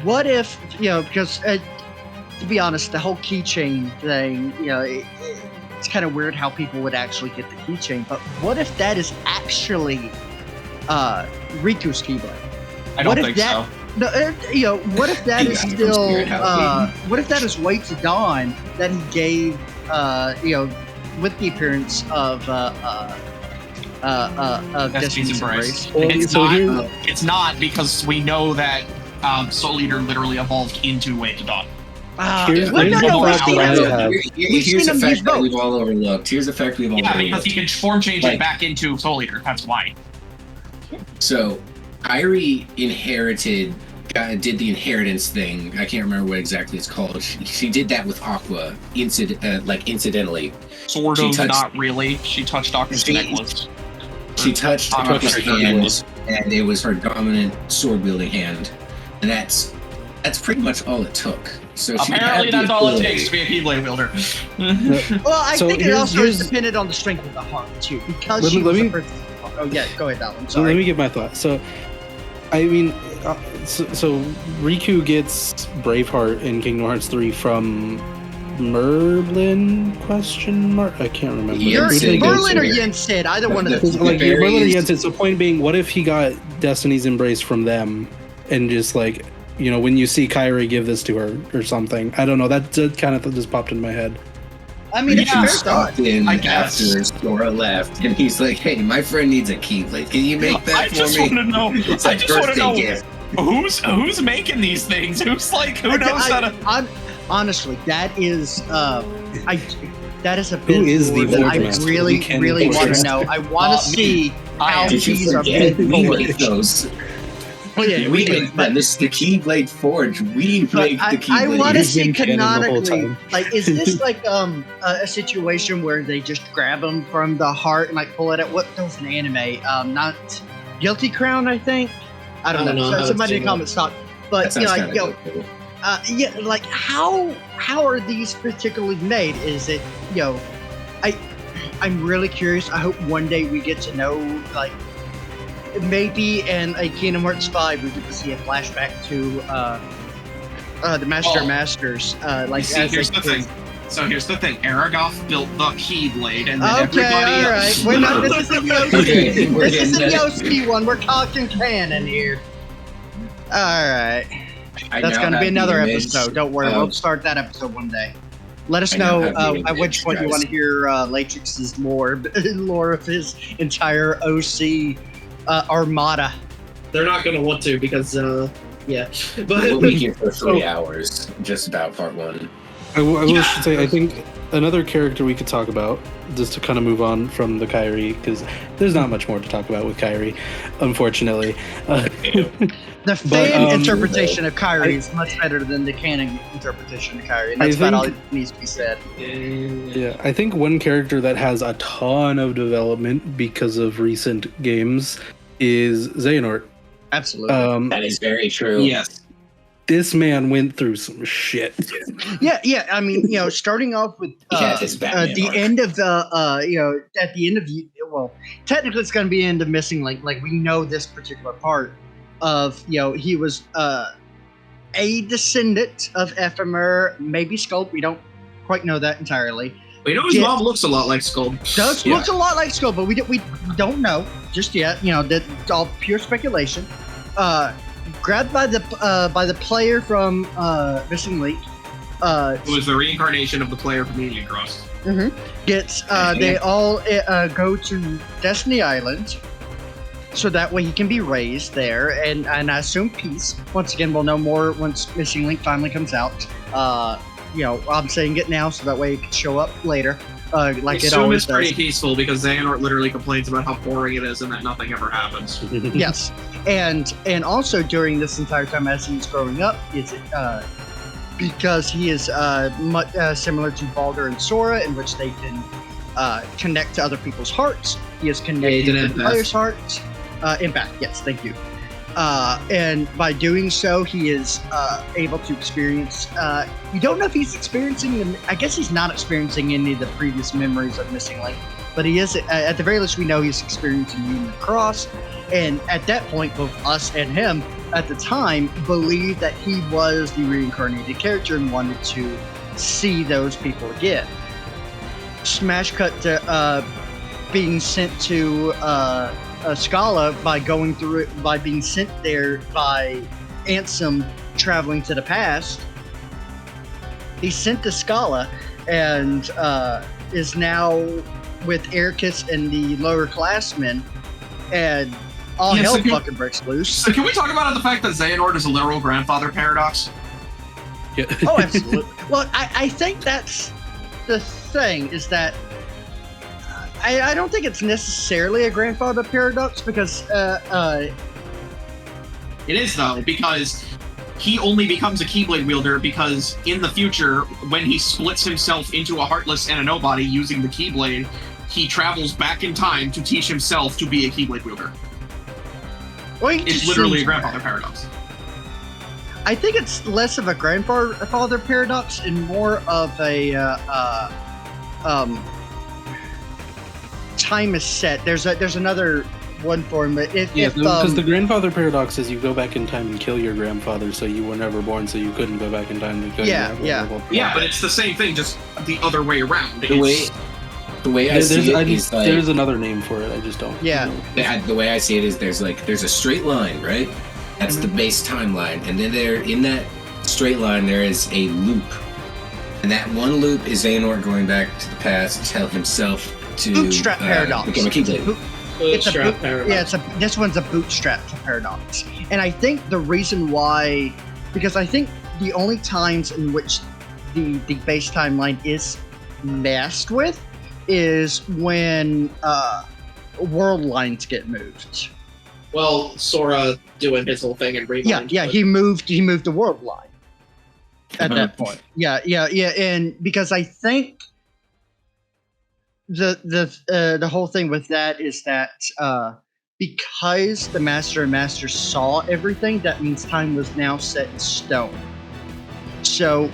What if because to be honest, the whole keychain thing, it's kind of weird how people would actually get the keychain, but what if that is actually Riku's Keyblade? I don't think so. No, what if that is still? What if that is Way to Dawn that he gave? With the appearance of Destiny's Embrace. It's not because we know that Soul Eater literally evolved into Way to Dawn. Here's a fact that we've all overlooked. Here's a fact we've all overlooked. Because he can form change it back into Soul Eater. That's why. So, Kairi did the inheritance thing. I can't remember what exactly it's called. She did that with Aqua, incidentally. Sort of, not really. She touched Aqua's necklace. She touched Aqua's hand, and it was her dominant sword-wielding hand. And that's pretty much all it took. So apparently that's all it takes to be a Keyblade wielder. Well, I think it also is dependent on the strength of the heart too, because she was a princess. Oh yeah, go ahead, Alan. Sorry. Let me get my thought. So, I mean, so Riku gets Braveheart in Kingdom Hearts 3 from Merlin? I can't remember. Merlin or Yensid, either one of them. Like Merlin or Yensid. So, point being, what if he got Destiny's Embrace from them, and just like, when you see Kairi give this to her or something. I don't know. That kind of just popped in my head. I mean, it's a fair thought. I guess. After Sora left, and he's like, "Hey, my friend needs a Keyblade. Can you make that for me?" I just want to know who's making these things. Who knows how to? Honestly, that is that is a bit that I really want to know. I want to see how these are made. Those. Oh yeah, we make that. This is the Keyblade Forge. We make the Keyblade. I want to see canonically, like, is this like a situation where they just grab them from the heart and like pull it out? What was an anime? Not Guilty Crown, I think. I don't know. So somebody in the comments talk. But like how are these particularly made? Is it I'm really curious. I hope one day we get to know, like, maybe in a Kingdom Hearts 5 we get to see a flashback to the Master of Masters. Here's the thing. So here's the thing. Aragoth built the Keyblade, and then everybody else. We're not. This isn't Yosuke. This isn't Yosuke one. We're talking canon here. All right. That's going to be another episode. Don't worry. We'll start that episode one day. Let us know at which point you want to hear Latrix's lore of his entire OC armada. They're not going to want to because, yeah. But we'll be here for 3 hours, just about part 1. I will say, I think another character we could talk about, just to kind of move on from the Kairi, because there's not much more to talk about with Kairi, unfortunately. The fan interpretation of Kairi is much better than the canon interpretation of Kairi, and that's about all that needs to be said. Yeah, I think one character that has a ton of development because of recent games is Xehanort. Absolutely. That is very true. Yes. this man went through some shit. Yeah. I mean, starting off with He had his Batman the arc. end of the, at the end of technically it's going to be end of Missing Link. Like we know this particular part of, he was a descendant of Ephemer, maybe Sculpt. We don't quite know that entirely. We know his mom looks a lot like Skull. Looks a lot like Sculpt, but we don't know just yet. That's all pure speculation. Grabbed by the player from Missing Link. Who was the reincarnation of the player from Alien Cross. Gets they all go to Destiny Island, so that way he can be raised there, and I assume peace. Once again, we'll know more once Missing Link finally comes out. I'm saying it now, so that way it can show up later, like it always it's pretty does. peaceful because Xehanort literally complains about how boring it is and that nothing ever happens. Yes, and also during this entire time as he's growing up, because he is much similar to Baldur and Sora, in which they can connect to other people's hearts. He is connected to the player's hearts. Empath, yes, thank you. And by doing so, he is able to experience. You don't know if he's experiencing them. I guess he's not experiencing any of the previous memories of Missing Link, but he is. At the very least, we know he's experiencing Union Cross. And at that point, both us and him at the time believed that he was the reincarnated character and wanted to see those people again. Smash cut to being sent to Scala by being sent there by Ansem traveling to the past. He's sent to Scala and is now with Ericus and the lower classmen, and all hell fucking breaks loose. So can we talk about the fact that Xehanort is a literal grandfather paradox? Yeah. Oh, absolutely. Well, I think that's the thing, is that I don't think it's necessarily a grandfather paradox, because It is, though, because he only becomes a Keyblade wielder because in the future, when he splits himself into a Heartless and a Nobody using the Keyblade, he travels back in time to teach himself to be a Keyblade wielder. well, It's literally a grandfather paradox. I think it's less of a grandfather paradox and more of a time is set. There's another one for him. Because the grandfather paradox is you go back in time and kill your grandfather, so you were never born, so you couldn't go back in time to kill Yeah, your grandfather. Yeah, but it's the same thing, just the other way around. The way I see it is like, there's another name for it. I just don't. Yeah. know. the way I see it is there's a straight line, right? That's the base timeline, and then in that straight line there is a loop, and that one loop is Xehanort going back to the past to tell himself to Bootstrap paradox. become a Keyblade. Bootstrap paradox. This one's a bootstrap paradox, and I think the reason why, because I think the only times in which the base timeline is messed with is when world lines get moved. Well, Sora doing his whole thing and rewind. Yeah, he moved the world line at that point. Yeah, and because I think the whole thing with that is that because the Master and Master saw everything, that means time was now set in stone. So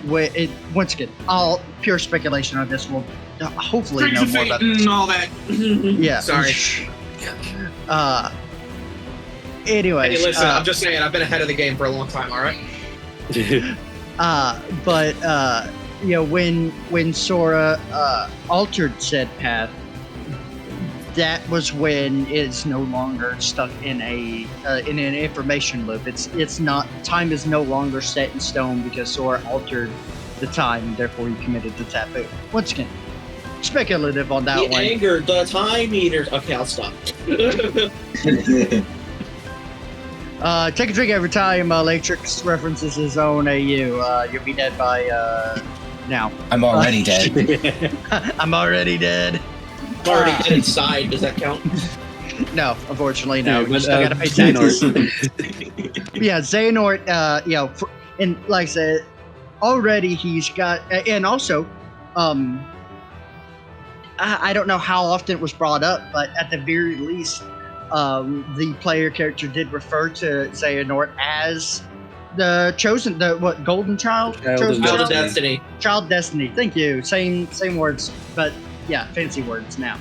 once again, all pure speculation on this. Will hopefully know more about this. and all that. Yeah. Sorry. Anyways, Hey, listen, I'm just saying, I've been ahead of the game for a long time, alright? When Sora altered said path, that was when it's no longer stuck in an information loop. It's not, time is no longer set in stone because Sora altered the time, and therefore he committed the taboo. Once again, speculative on that He one. angered the time eaters. Okay, I'll stop. Take a drink every time Latrix references his own AU. You'll be dead by now. I'm already dead. I'm already dead. I'm already dead inside. Does that count? No, unfortunately, no. Yeah, You but, still gotta pay taxes. Xehanort. Yeah, Xehanort, and like I said, already he's got, and also, I don't know how often it was brought up, but at the very least, the player character did refer to Xehanort as the chosen, the what? Golden Child. Chosen Child of Destiny. Child Destiny. Thank you. Same words, but yeah, fancy words now.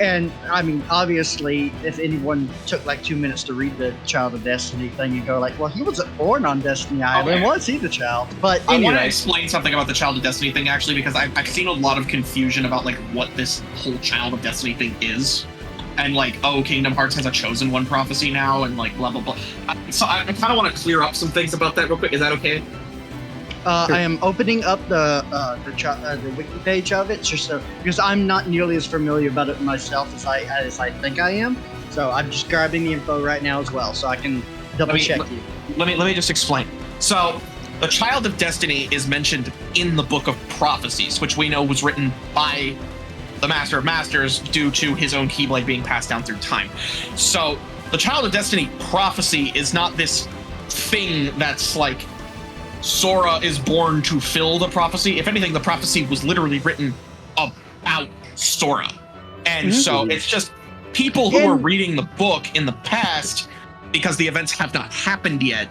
And I mean, obviously, if anyone took like 2 minutes to read the Child of Destiny thing, you go like, well, he wasn't born on Destiny Island. Was he the child? But I want to anyway, explain something about the Child of Destiny thing, actually, because I've seen a lot of confusion about like what this whole Child of Destiny thing is. And like, oh, Kingdom Hearts has a Chosen One prophecy now, and like blah blah blah. So I kind of want to clear up some things about that real quick. Is that okay? I am opening up the wiki page of it just so because I'm not nearly as familiar about it myself as I think I am. So I'm just grabbing the info right now as well, so I can double check you. Let me just explain. So the Child of Destiny is mentioned in the Book of Prophecies, which we know was written by the Master of Masters due to his own Keyblade being passed down through time. So the Child of Destiny prophecy is not this thing that's like Sora is born to fill the prophecy. If anything, the prophecy was literally written about Sora. And so it's just people who are reading the book in the past, because the events have not happened yet,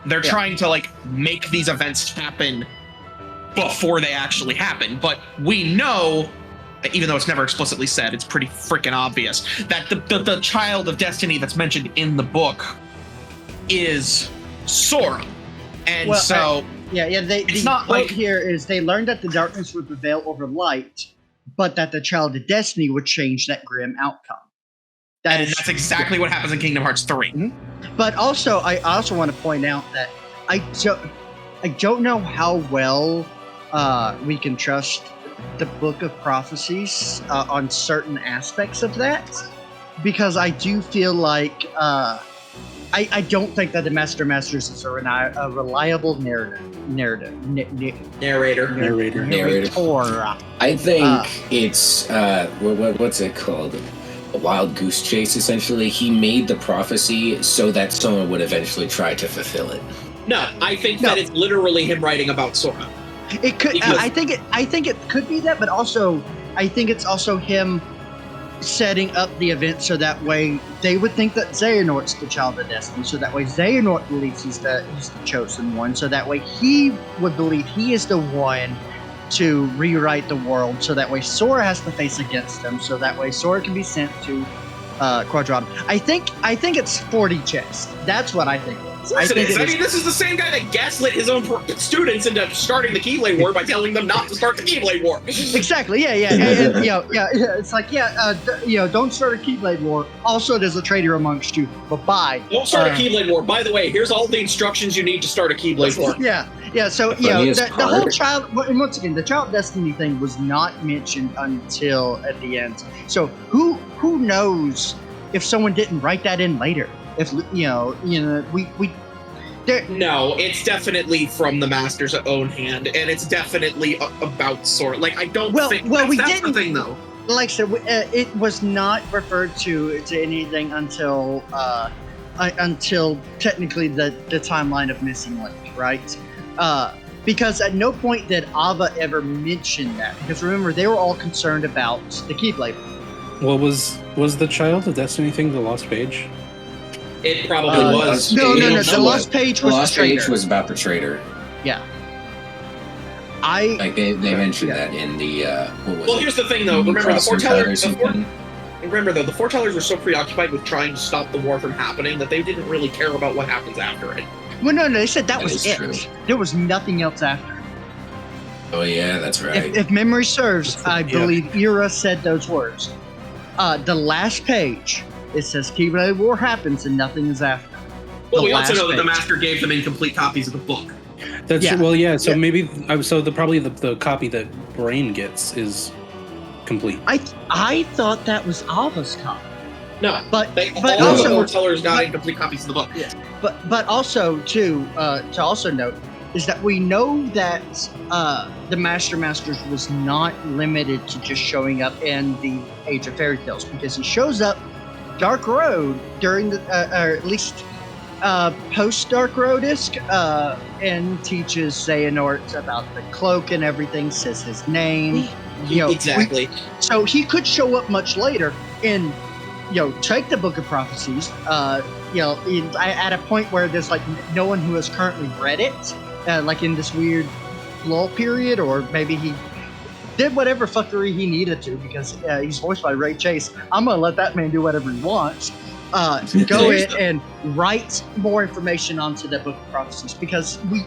they're trying to like make these events happen before they actually happen. But we know, even though it's never explicitly said, it's pretty freaking obvious that the Child of Destiny that's mentioned in the book is Sora. And so the quote like, here is they learned that the darkness would prevail over light, but that the Child of Destiny would change that grim outcome. That's exactly what happens in Kingdom Hearts 3. Mm-hmm. But also, I also want to point out that I don't know how well we can trust the Book of Prophecies on certain aspects of that, because I do feel like I don't think that the Master of Masters is a reliable narrator. I think it's what's it called? A wild goose chase. Essentially, he made the prophecy so that someone would eventually try to fulfill it. No, I think that it's literally him writing about Sora. It could. I think it could be that, but also I think it's also him setting up the event so that way they would think that Xehanort's the Child of Destiny, so that way Xehanort believes he's the chosen one, so that way he would believe he is the one to rewrite the world, so that way Sora has to face against him, so that way Sora can be sent to Quadratum. I think it's 40 chess. That's what I think. I mean, this is the same guy that gaslit his own students into starting the Keyblade War by telling them not to start the Keyblade War. Exactly. Yeah. It's like, don't start a Keyblade War. Also, there's a traitor amongst you. But bye. Don't start a Keyblade War. By the way, here's all the instructions you need to start a Keyblade War. Yeah. So the whole child. And once again, the Child Destiny thing was not mentioned until at the end. So who knows if someone didn't write that in later? If we no, it's definitely from the Master's own hand, and it's definitely about Sora. Like, I don't think that's the thing, though. Like I said, it was not referred to anything until technically the timeline of Missing Link, right? Because at no point did Ava ever mention that. Because remember, they were all concerned about the Keyblade. Well, was the Child of Destiny thing the Lost Page? It probably was. No. The Lost Page was the Lost Page was about the traitor. Yeah. They mentioned that in the here's the thing though. Remember the foretellers were so preoccupied with trying to stop the war from happening that they didn't really care about what happens after it. Well, no, they said that was it. True. There was nothing else after. Oh yeah, that's right. If memory serves, I believe Ira said those words. The last page. It says Keyblade War happens and nothing is after. Well, we also know that the Master gave them incomplete copies of the book. That's So maybe probably the copy that Brain gets is complete. I thought that was Ava's copy. No, but all also the foretellers got incomplete copies of the book. Yeah. But also to also note is that we know that the Masters was not limited to just showing up in the Age of Fairy Tales, because he shows up Dark Road during the, or at least post Dark Road-esque, and teaches Xehanort about the cloak and everything, says his name. Exactly. So he could show up much later and, take the Book of Prophecies, at a point where there's like no one who has currently read it, like in this weird lull period, or maybe he did whatever fuckery he needed to because he's voiced by Ray Chase. I'm gonna let that man do whatever he wants. Go in and write more information onto the Book of Prophecies because we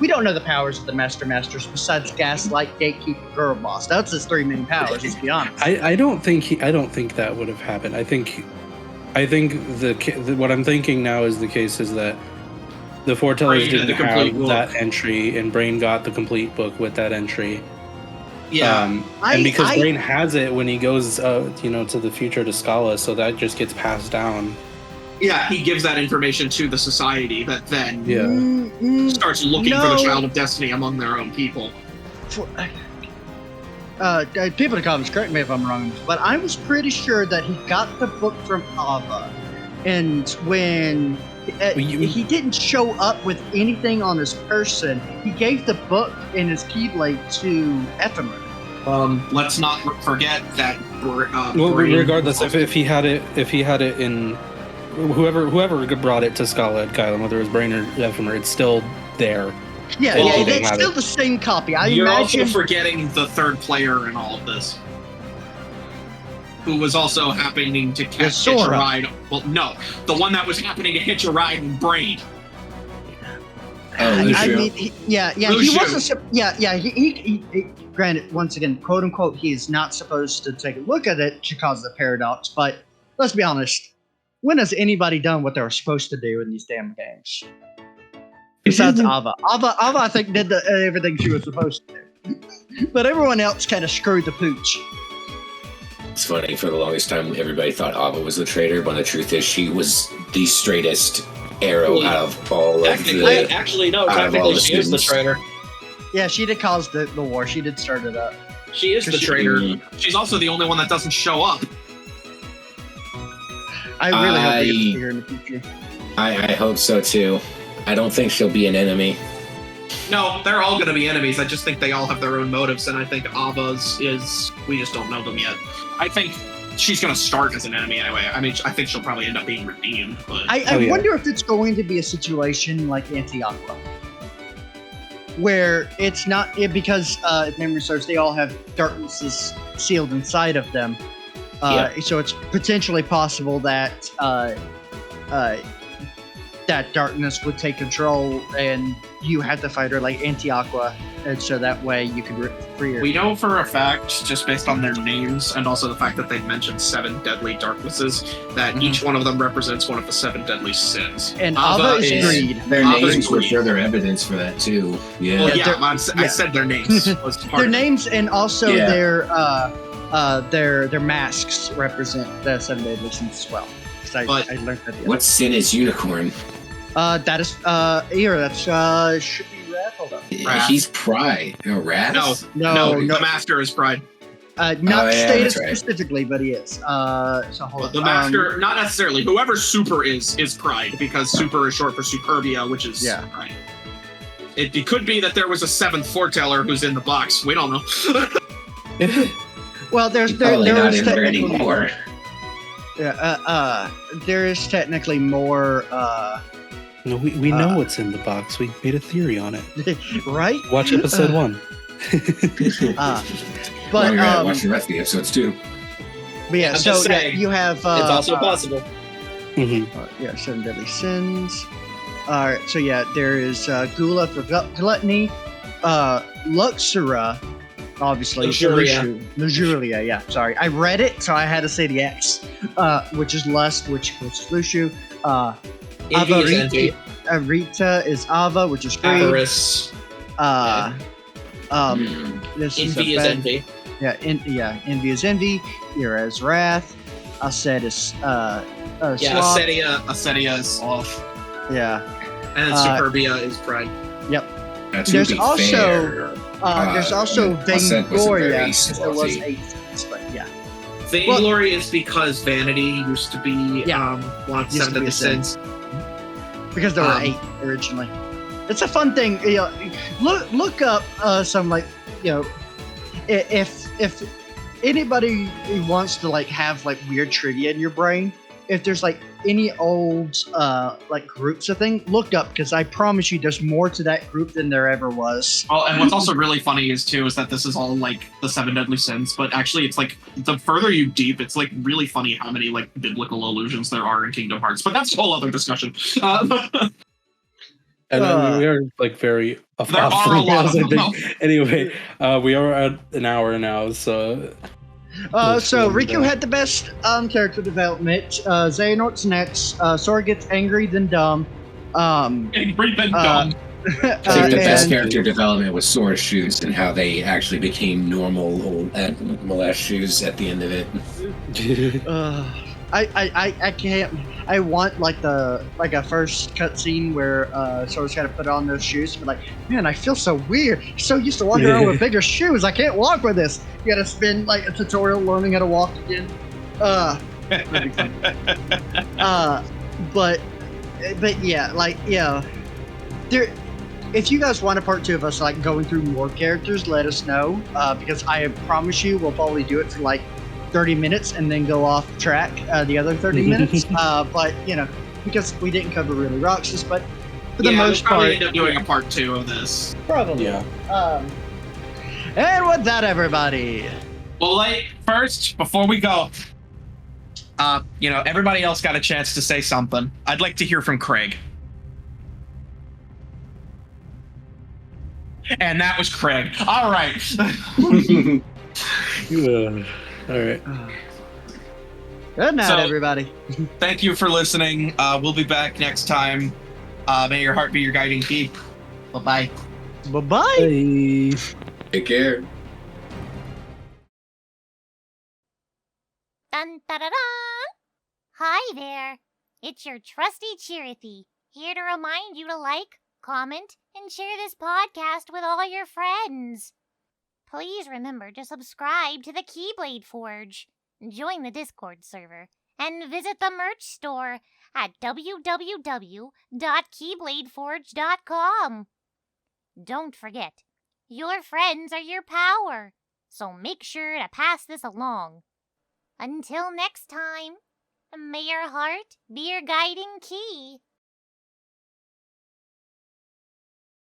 don't know the powers of the Masters besides Gaslight, Gatekeeper, Girl Boss. That's his three main powers. Let's be honest. I don't think that would have happened. I think what I'm thinking now is the case is that the foretellers didn't have that entry, and Brain got the complete book with that entry. Yeah, and because Brain has it when he goes, to the future to Scala, so that just gets passed down. Yeah, he gives that information to the society that then starts looking for the Child of Destiny among their own people. People in the comments, correct me if I'm wrong, but I was pretty sure that he got the book from Ava, and when he didn't show up with anything on his person, he gave the book and his Keyblade to Ephemer. Let's not forget that. Regardless, if he had it in whoever brought it to Scala at Kylan, whether it was Brain or Ephemer, it's still there. Yeah, it's still the same copy. You're also forgetting the third player in all of this, who was also happening to hitch a ride. Well, no, the one that was happening to hitch a ride in Brain. He wasn't. He granted, once again, quote unquote, he is not supposed to take a look at it to cause the paradox. But let's be honest, when has anybody done what they were supposed to do in these damn games? Besides Ava. Ava, I think, did everything she was supposed to do. But everyone else kind of screwed the pooch. It's funny, for the longest time, everybody thought Ava was the traitor, but the truth is she was the straightest arrow out of all of the... Actually, no, technically she is the traitor. Yeah, she did cause the war. She did start it up. She is the traitor. She's also the only one that doesn't show up. I really hope we get to see her in the future. I hope so, too. I don't think she'll be an enemy. No, they're all going to be enemies. I just think they all have their own motives, and I think Ava's is... We just don't know them yet. I think she's going to start as an enemy anyway. I mean, I think she'll probably end up being redeemed. But I wonder if it's going to be a situation like Anti-Aqua, where it's not... because, if memory serves, they all have darknesses sealed inside of them. So it's potentially possible that that darkness would take control and you had to fight her like Anti-Aqua, and so that way you could free her. We know for a fact, just based on their names and also the fact that they've mentioned 7 deadly darknesses, that each one of them represents one of the 7 deadly sins. And Ava is greed. Their names were further evidence for that too. Yeah. Well, I said their names. Was part their names and also their masks represent the 7 deadly sins as well. I learned that. What sin is Unicorn? That is that's should be Wrath. Hold on. He's Pride. No, Wrath? No. The Master is Pride. Not stated specifically, but he is. So hold on. The Master, not necessarily. Whoever Super is Pride, because Super is short for Superbia, which is Pride. It could be that there was a 7th foreteller who's in the box. We don't know. Well, there's not in there anymore. Yeah, there is technically more. No, we know what's in the box. We made a theory on it. Right? Watch episode 1. But watch the rest of the episodes too. But yeah, so you have. It's also possible. 7 deadly sins. All right, so there is Gula for gluttony, Luxura. Obviously, Lujuria, yeah. Sorry, I read it, so I had to say the X, which is lust, which is Lushu. Rita is Ava, which is greed. Avarice. This envy is envy. Envy is envy. Ira is wrath. Asset is sloth. Acedia is sloth. Yeah. And then Superbia is pride. Yep. There's also Vaingloria. There was 8 sins, but yeah. Vainglory is because vanity used to be one of the 7 deadly sins. Because there were 8 originally. It's a fun thing. Look up some if anybody wants to have weird trivia in your brain, if there's like any old like groups of thing, look up because I promise you, there's more to that group than there ever was. Oh, and what's also really funny is that this is all like the 7 deadly sins, but actually it's like the further you deep, it's like really funny how many like biblical allusions there are in Kingdom Hearts. But that's a whole other discussion. And we are like very off there are a lot of I them. think. Anyway, we are at an hour now, so. So Riku had the best character development. Xehanort's next. Sora gets angry then dumb. Angry then dumb. I think the best character development was Sora's shoes and how they actually became normal ass shoes at the end of it. I can't. I want like a first cutscene where Sora's got to put on those shoes. But like, man, I feel so weird. So used to walking around with bigger shoes. I can't walk with this. You got to spend like a tutorial learning how to walk again. That'd be fun. But yeah, like there. If you guys want a part 2 of us like going through more characters, let us know. Because I promise you, we'll probably do it for like 30 minutes and then go off track the other 30 minutes. But because we didn't cover really Roxas, but for the most part, end up doing a part 2 of this. probably. Yeah. And with that, everybody. Well, like, first, before we go, everybody else got a chance to say something. I'd like to hear from Craig. And that was Craig. All right. All right. Good night, So- everybody. Thank you for listening. We'll be back next time. May your heart be your guiding key. Bye-bye. Bye-bye. Bye. Take care. Dun da da da! Hi there! It's your trusty Chirithy, here to remind you to like, comment, and share this podcast with all your friends. Please remember to subscribe to the Keyblade Forge, join the Discord server, and visit the merch store at www.keybladeforge.com. Don't forget, your friends are your power, so make sure to pass this along. Until next time, may your heart be your guiding key.